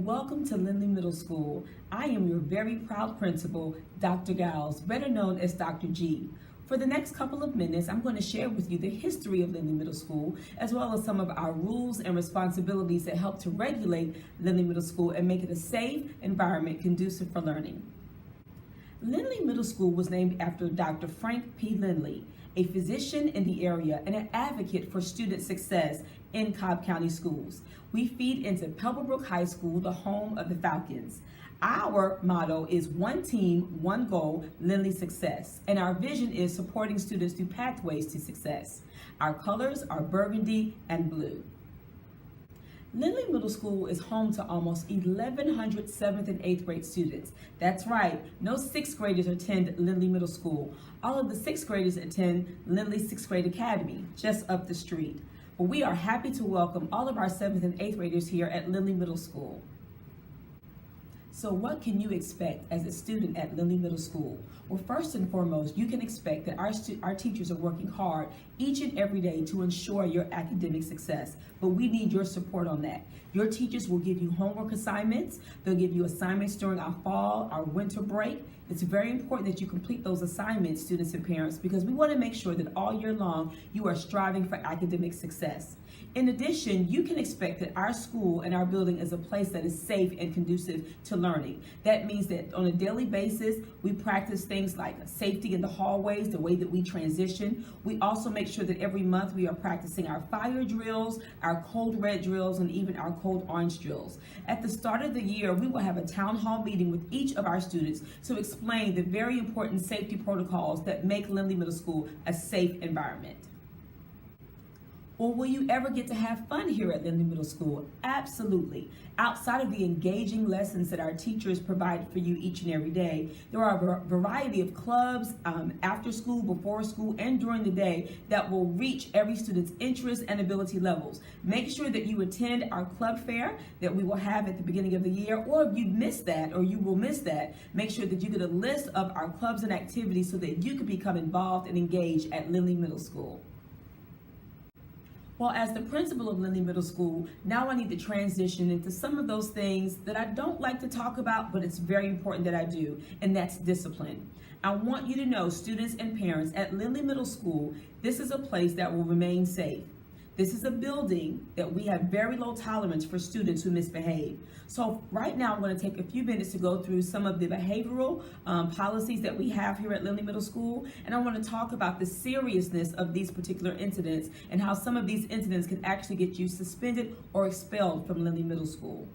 welcome to Lindley Middle School. I am your very proud principal, Dr. Giles, better known as Dr. G. For the next couple of minutes, I'm going to share with you the history of Lindley Middle School, as well as some of our rules and responsibilities that help to regulate Lindley Middle School and make it a safe environment conducive for learning. Lindley Middle School was named after Dr. Frank P. Lindley, a physician in the area and an advocate for student success in Cobb County schools. We feed into Pebblebrook High School, the home of the Falcons. Our motto is one team, one goal, Lindley success. And our vision is supporting students through pathways to success. Our colors are burgundy and blue. Lindley Middle School is home to almost 1,100 7th and 8th grade students. That's right, no 6th graders attend Lindley Middle School. All of the 6th graders attend Lindley 6th Grade Academy, just up the street. But we are happy to welcome all of our 7th and 8th graders here at Lindley Middle School. So what can you expect as a student at Lindley Middle School? Well, first and foremost, you can expect that our teachers are working hard each and every day to ensure your academic success, but we need your support on that. Your teachers will give you homework assignments. They'll give you assignments during our fall, our winter break. It's very important that you complete those assignments, students and parents, because we want to make sure that all year long you are striving for academic success. In addition, you can expect that our school and our building is a place that is safe and conducive to learning. That means that on a daily basis, we practice things like safety in the hallways, the way that we transition. We also make sure that every month we are practicing our fire drills, our cold red drills, and even our cold orange drills. At the start of the year, we will have a town hall meeting with each of our students to explain the very important safety protocols that make Lindley Middle School a safe environment. Or will you ever get to have fun here at Lindley Middle School? Absolutely. Outside of the engaging lessons that our teachers provide for you each and every day, there are a variety of clubs after school, before school, and during the day that will reach every student's interest and ability levels. Make sure that you attend our club fair that we will have at the beginning of the year, or if you missed that or you will miss that, make sure that you get a list of our clubs and activities so that you can become involved and engaged at Lindley Middle School. Well, as the principal of Lindley Middle School, now I need to transition into some of those things that I don't like to talk about, but it's very important that I do, and that's discipline. I want you to know, students and parents, at Lindley Middle School, this is a place that will remain safe. This is a building that we have very low tolerance for students who misbehave. So right now I'm going to take a few minutes to go through some of the behavioral policies that we have here at Lindley Middle School, and I want to talk about the seriousness of these particular incidents and how some of these incidents can actually get you suspended or expelled from Lindley Middle School.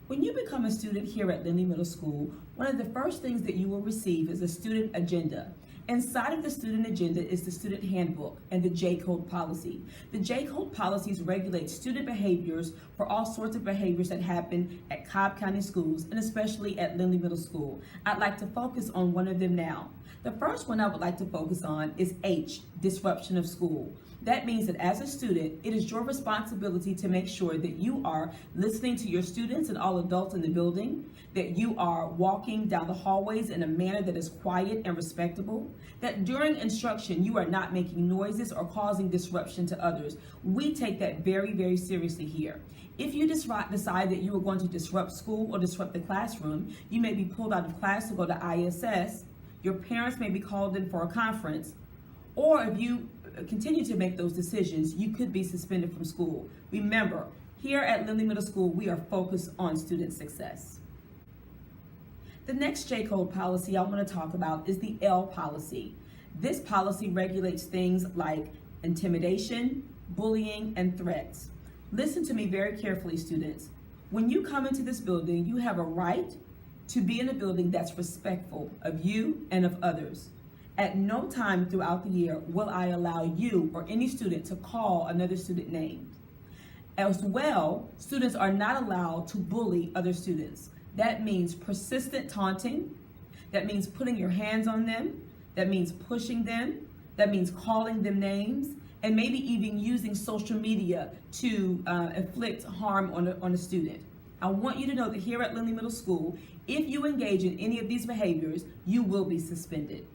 When you become a student here at Lindley Middle School, one of the first things that you will receive is a student agenda. Inside of the student agenda is the student handbook and the J-code policy. The J-code policies regulate student behaviors for all sorts of behaviors that happen at Cobb County schools, and especially at Lindley Middle School. I'd like to focus on one of them now. The first one I would like to focus on is H, disruption of school. That means that as a student, it is your responsibility to make sure that you are listening to your students and all adults in the building, that you are walking down the hallways in a manner that is quiet and respectable, that during instruction you are not making noises or causing disruption to others. We take that very, very seriously here. If you decide that you are going to disrupt school or disrupt the classroom, you may be pulled out of class to go to ISS, your parents may be called in for a conference, or if you continue to make those decisions, you could be suspended from school. Remember, here at Lindley Middle School, we are focused on student success. The next J-code policy I want to talk about is the L policy. This policy regulates things like intimidation, bullying, and threats. Listen to me very carefully, students. When you come into this building, you have a right to be in a building that's respectful of you and of others. At no time throughout the year will I allow you or any student to call another student names. As well, students are not allowed to bully other students. That means persistent taunting. That means putting your hands on them. That means pushing them. That means calling them names, and maybe even using social media to inflict harm on a student. I want you to know that here at Lindley Middle School, if you engage in any of these behaviors, you will be suspended.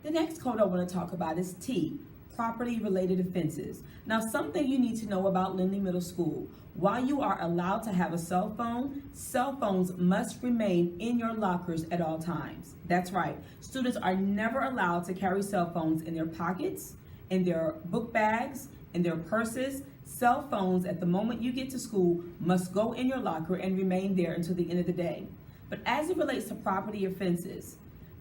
The next code I want to talk about is T, property-related offenses. Now, something you need to know about Lindley Middle School. While you are allowed to have a cell phone, cell phones must remain in your lockers at all times. That's right. Students are never allowed to carry cell phones in their pockets, in their book bags, in their purses. Cell phones, at the moment you get to school, must go in your locker and remain there until the end of the day. But as it relates to property offenses,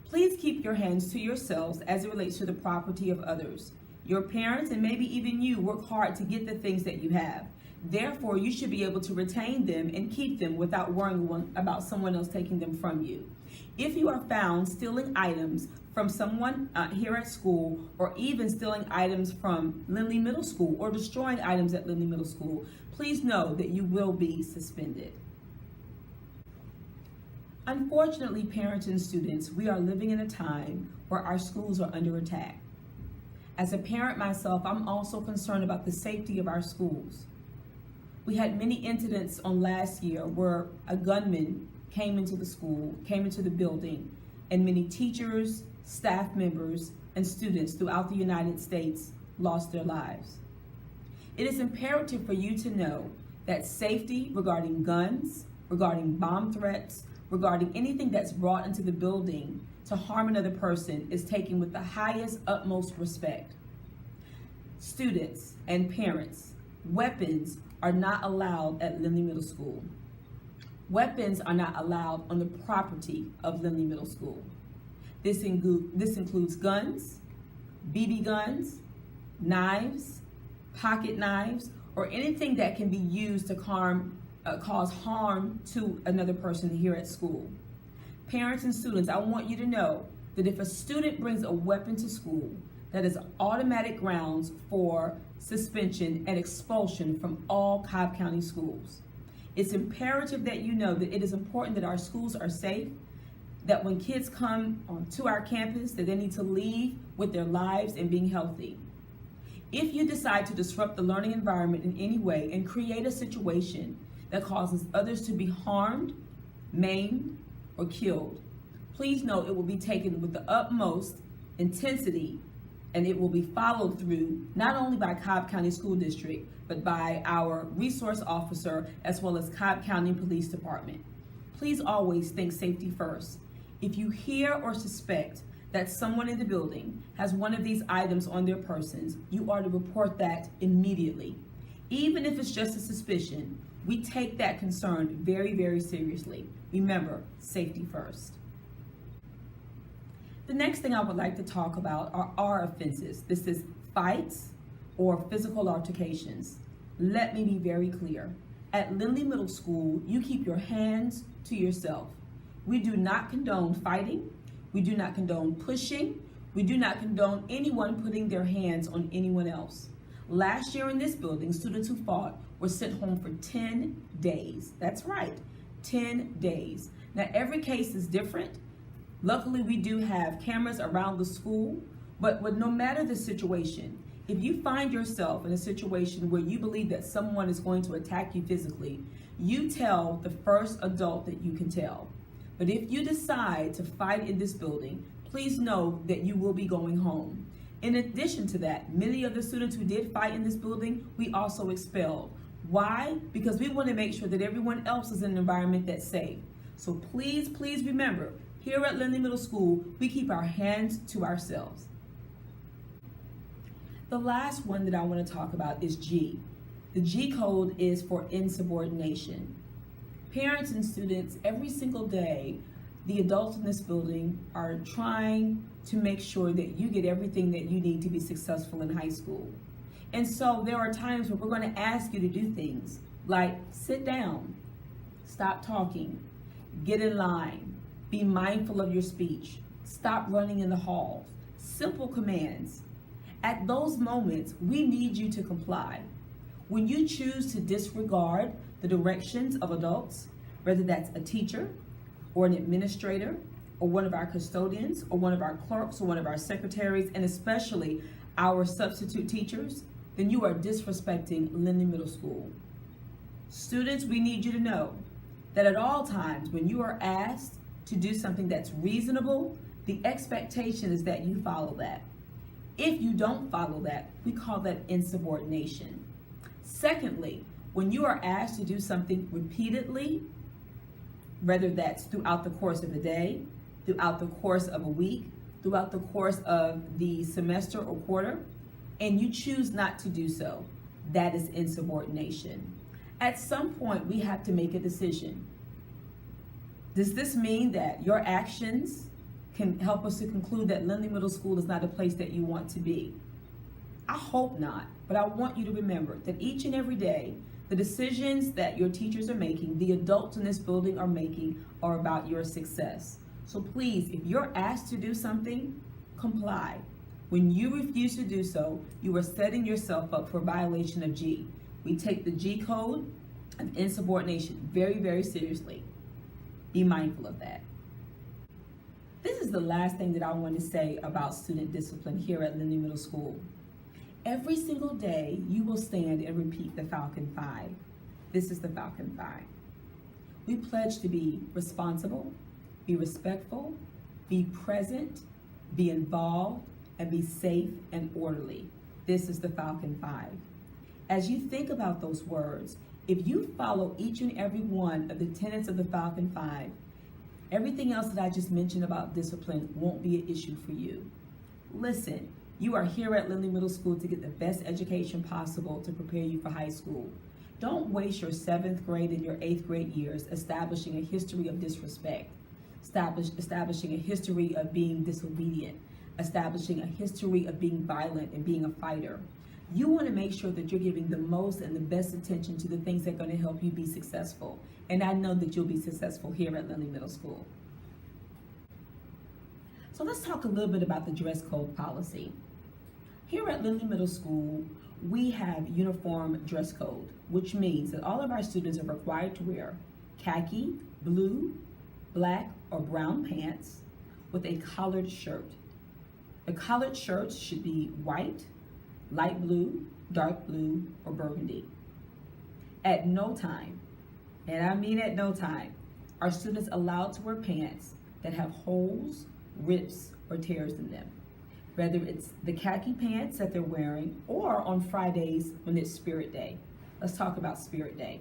please keep your hands to yourselves as it relates to the property of others. Your parents and maybe even you work hard to get the things that you have. Therefore, you should be able to retain them and keep them without worrying about someone else taking them from you. If you are found stealing items from someone here at school, or even stealing items from Lindley Middle School or destroying items at Lindley Middle School, please know that you will be suspended. Unfortunately, parents and students, we are living in a time where our schools are under attack. As a parent myself, I'm also concerned about the safety of our schools. We had many incidents on last year where a gunman came into the school, came into the building, and many teachers, staff members, and students throughout the United States lost their lives. It is imperative for you to know that safety regarding guns, regarding bomb threats, regarding anything that's brought into the building to harm another person is taken with the highest, utmost respect. Students and parents, weapons are not allowed at Lindley Middle School. Weapons are not allowed on the property of Lindley Middle School. This includes guns, BB guns, knives, pocket knives, or anything that can be used to cause harm to another person here at school. Parents and students, I want you to know that if a student brings a weapon to school, that is automatic grounds for suspension and expulsion from all Cobb County schools. It's imperative that you know that it is important that our schools are safe, that when kids come to our campus, that they need to leave with their lives and being healthy. If you decide to disrupt the learning environment in any way and create a situation that causes others to be harmed, maimed, or killed, please know it will be taken with the utmost intensity, and it will be followed through not only by Cobb County School District, but by our resource officer as well as Cobb County Police Department. Please always think safety first. If you hear or suspect that someone in the building has one of these items on their persons, you are to report that immediately. Even if it's just a suspicion, we take that concern very, very seriously. Remember, safety first. The next thing I would like to talk about are our offenses. This is fights or physical altercations. Let me be very clear. At Lindley Middle School, you keep your hands to yourself. We do not condone fighting. We do not condone pushing. We do not condone anyone putting their hands on anyone else. Last year in this building, students who fought were sent home for 10 days. That's right, 10 days. Now, every case is different. Luckily, we do have cameras around the school, but no matter the situation, if you find yourself in a situation where you believe that someone is going to attack you physically, you tell the first adult that you can tell. But if you decide to fight in this building, please know that you will be going home. In addition to that, many of the students who did fight in this building, we also expelled. Why? Because we want to make sure that everyone else is in an environment that's safe. So please, please remember, here at Lindley Middle School, we keep our hands to ourselves. The last one that I want to talk about is G. The G code is for insubordination. Parents and students, every single day, the adults in this building are trying to make sure that you get everything that you need to be successful in high school. And so there are times where we're going to ask you to do things like sit down, stop talking, get in line, be mindful of your speech, stop running in the halls. Simple commands. At those moments, we need you to comply. When you choose to disregard the directions of adults, whether that's a teacher or an administrator or one of our custodians or one of our clerks or one of our secretaries, and especially our substitute teachers, then you are disrespecting Lindley Middle School. Students, we need you to know that at all times when you are asked to do something that's reasonable, the expectation is that you follow that. If you don't follow that, we call that insubordination. Secondly, when you are asked to do something repeatedly, whether that's throughout the course of a day, throughout the course of a week, throughout the course of the semester or quarter, and you choose not to do so, that is insubordination. At some point, we have to make a decision. Does this mean that your actions can help us to conclude that Lindley Middle School is not a place that you want to be? I hope not, but I want you to remember that each and every day, the decisions that your teachers are making, the adults in this building are making, are about your success. So please, if you're asked to do something, comply. When you refuse to do so, you are setting yourself up for violation of G. We take the G code of insubordination very, very seriously. Be mindful of that. This is the last thing that I want to say about student discipline here at Lindley Middle School. Every single day, you will stand and repeat the Falcon 5. This is the Falcon 5. We pledge to be responsible, be respectful, be present, be involved, and be safe and orderly. This is the Falcon 5. As you think about those words, if you follow each and every one of the tenets of the Falcon 5, everything else that I just mentioned about discipline won't be an issue for you. Listen, you are here at Lindley Middle School to get the best education possible to prepare you for high school. Don't waste your 7th grade and your 8th grade years establishing a history of disrespect, establishing a history of being disobedient, establishing a history of being violent and being a fighter. You want to make sure that you're giving the most and the best attention to the things that are going to help you be successful. And I know that you'll be successful here at Lindley Middle School. So let's talk a little bit about the dress code policy. Here at Lindley Middle School, we have uniform dress code, which means that all of our students are required to wear khaki, blue, black, or brown pants with a collared shirt. The collared shirts should be white, light blue, dark blue, or burgundy. At no time, and I mean at no time, are students allowed to wear pants that have holes, rips, or tears in them. Whether it's the khaki pants that they're wearing or on Fridays when it's Spirit Day. Let's talk about Spirit Day.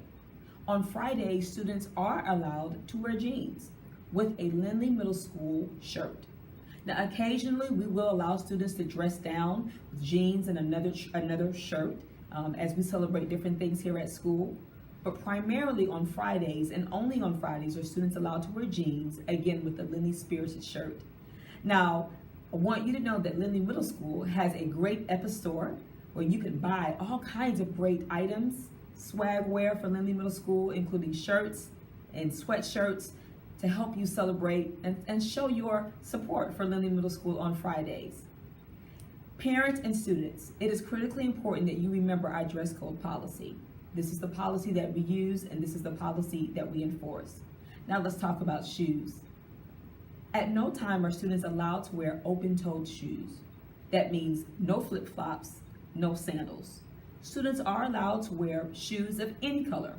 On Fridays, students are allowed to wear jeans with a Lindley Middle School shirt. Now, occasionally, we will allow students to dress down with jeans and another shirt as we celebrate different things here at school. But primarily on Fridays, and only on Fridays, are students allowed to wear jeans, again with the Lindley Spirited shirt. Now, I want you to know that Lindley Middle School has a great Epistore where you can buy all kinds of great items, swagwear for Lindley Middle School, including shirts and sweatshirts, to help you celebrate and show your support for Lindley Middle School on Fridays. Parents and students, it is critically important that you remember our dress code policy. This is the policy that we use, and this is the policy that we enforce. Now let's talk about shoes. At no time are students allowed to wear open-toed shoes. That means no flip-flops, no sandals. Students are allowed to wear shoes of any color.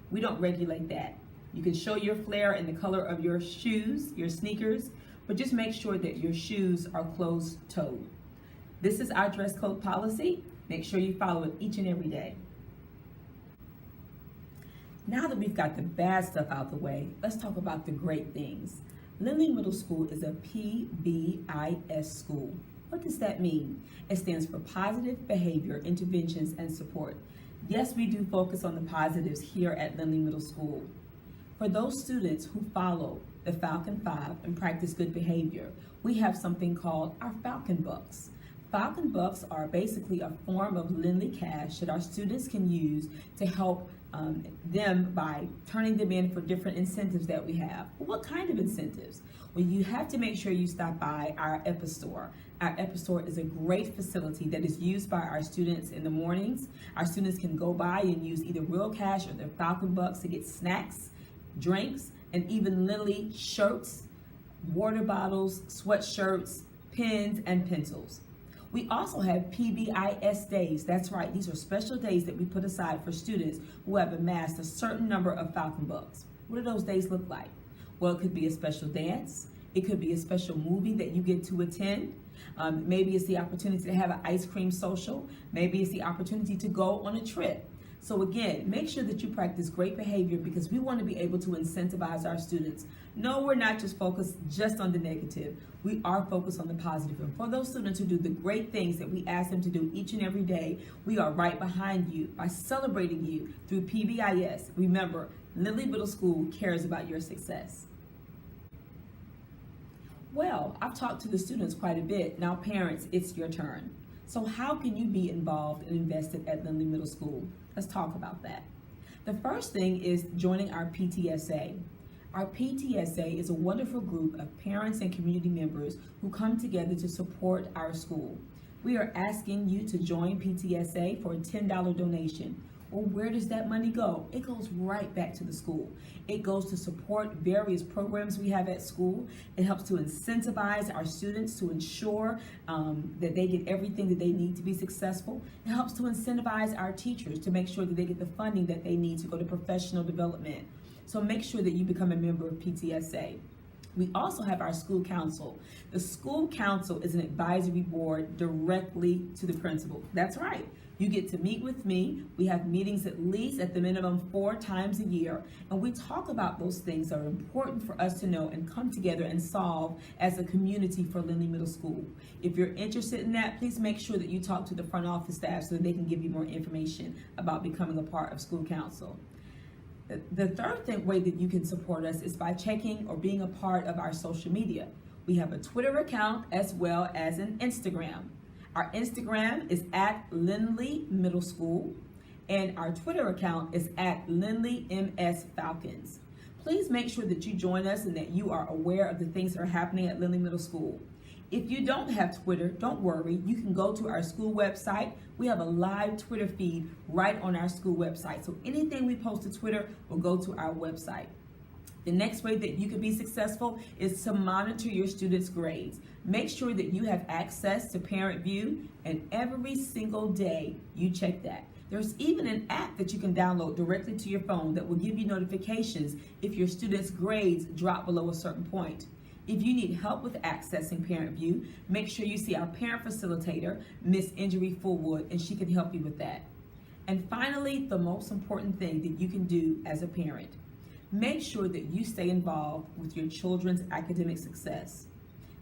We don't regulate that. You can show your flair in the color of your shoes, your sneakers, but just make sure that your shoes are closed-toed. This is our dress code policy. Make sure you follow it each and every day. Now that we've got the bad stuff out the way, let's talk about the great things. Lindley Middle School is a PBIS school. What does that mean? It stands for Positive Behavior Interventions and Support. Yes, we do focus on the positives here at Lindley Middle School. For those students who follow the Falcon 5 and practice good behavior, we have something called our Falcon Bucks. Falcon Bucks are basically a form of Lindley cash that our students can use to help them by turning them in for different incentives that we have. Well, what kind of incentives? Well, you have to make sure you stop by our Epistore. Our Epistore is a great facility that is used by our students in the mornings. Our students can go by and use either real cash or their Falcon Bucks to get snacks, drinks, and even Lindley shirts, water bottles, sweatshirts, pens, and pencils. We also have PBIS days. That's right, these are special days that we put aside for students who have amassed a certain number of Falcon Bucks. What do those days look like? Well, it could be a special dance, It could be a special movie that you get to attend. Maybe it's the opportunity to have an ice cream social. Maybe it's the opportunity to go on a trip. So again, make sure that you practice great behavior because we want to be able to incentivize our students. No, we're not just focused just on the negative. We are focused on the positive. And for those students who do the great things that we ask them to do each and every day, we are right behind you by celebrating you through PBIS. Remember, Lindley Middle School cares about your success. Well, I've talked to the students quite a bit. Now parents, it's your turn. So how can you be involved and invested at Lindley Middle School? Let's talk about that. The first thing is joining our PTSA. Our PTSA is a wonderful group of parents and community members who come together to support our school. We are asking you to join PTSA for a $10 donation. Well, where does that money go? It goes right back to the school. It goes to support various programs we have at school. It helps to incentivize our students to ensure that they get everything that they need to be successful. It helps to incentivize our teachers to make sure that they get the funding that they need to go to professional development. So make sure that you become a member of PTSA. We also have our school council. The school council is an advisory board directly to the principal. That's right. You get to meet with me. We have meetings at least at the minimum 4 times a year, and we talk about those things that are important for us to know and come together and solve as a community for Lindley Middle School. If you're interested in that, please make sure that you talk to the front office staff so that they can give you more information about becoming a part of school council. The third way that you can support us is by checking or being a part of our social media. We have a Twitter account as well as an Instagram. Our Instagram is at Lindley Middle School, and our Twitter account is at Lindley MS Falcons. Please make sure that you join us and that you are aware of the things that are happening at Lindley Middle School. If you don't have Twitter, don't worry. You can go to our school website. We have a live Twitter feed right on our school website. So anything we post to Twitter will go to our website. The next way that you can be successful is to monitor your students' grades. Make sure that you have access to Parent View, and every single day you check that. There's even an app that you can download directly to your phone that will give you notifications if your students' grades drop below a certain point. If you need help with accessing Parent View, make sure you see our parent facilitator, Miss Injury Fullwood, and she can help you with that. And finally, the most important thing that you can do as a parent, make sure that you stay involved with your children's academic success.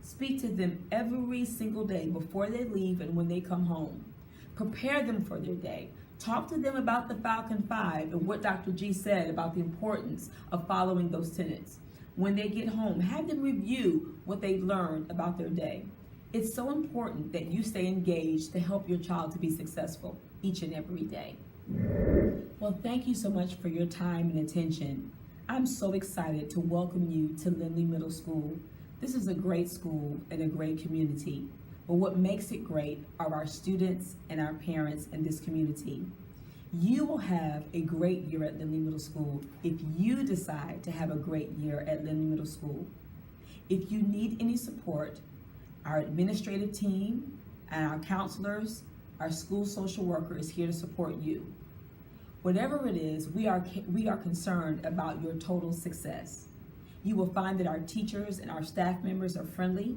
Speak to them every single day before they leave and when they come home. Prepare them for their day. Talk to them about the Falcon 5 and what Dr. G said about the importance of following those tenets. When they get home, have them review what they've learned about their day. It's so important that you stay engaged to help your child to be successful each and every day. Well, thank you so much for your time and attention. I'm so excited to welcome you to Lindley Middle School. This is a great school and a great community. But what makes it great are our students and our parents in this community. You will have a great year at Lindley Middle School if you decide to have a great year at Lindley Middle School. If you need any support, our administrative team and our counselors, our school social worker is here to support you. Whatever it is, we are concerned about your total success. You will find that our teachers and our staff members are friendly.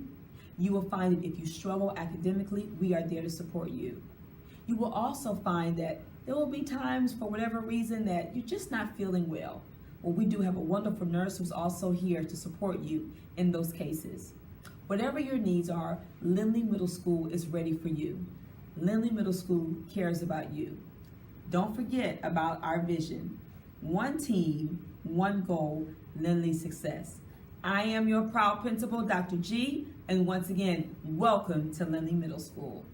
You will find that if you struggle academically, we are there to support you. You will also find that there will be times, for whatever reason, that you're just not feeling well. Well, we do have a wonderful nurse who's also here to support you in those cases. Whatever your needs are, Lindley Middle School is ready for you. Lindley Middle School cares about you. Don't forget about our vision. One team, one goal, Lindley success. I am your proud principal, Dr. G, and once again, welcome to Lindley Middle School.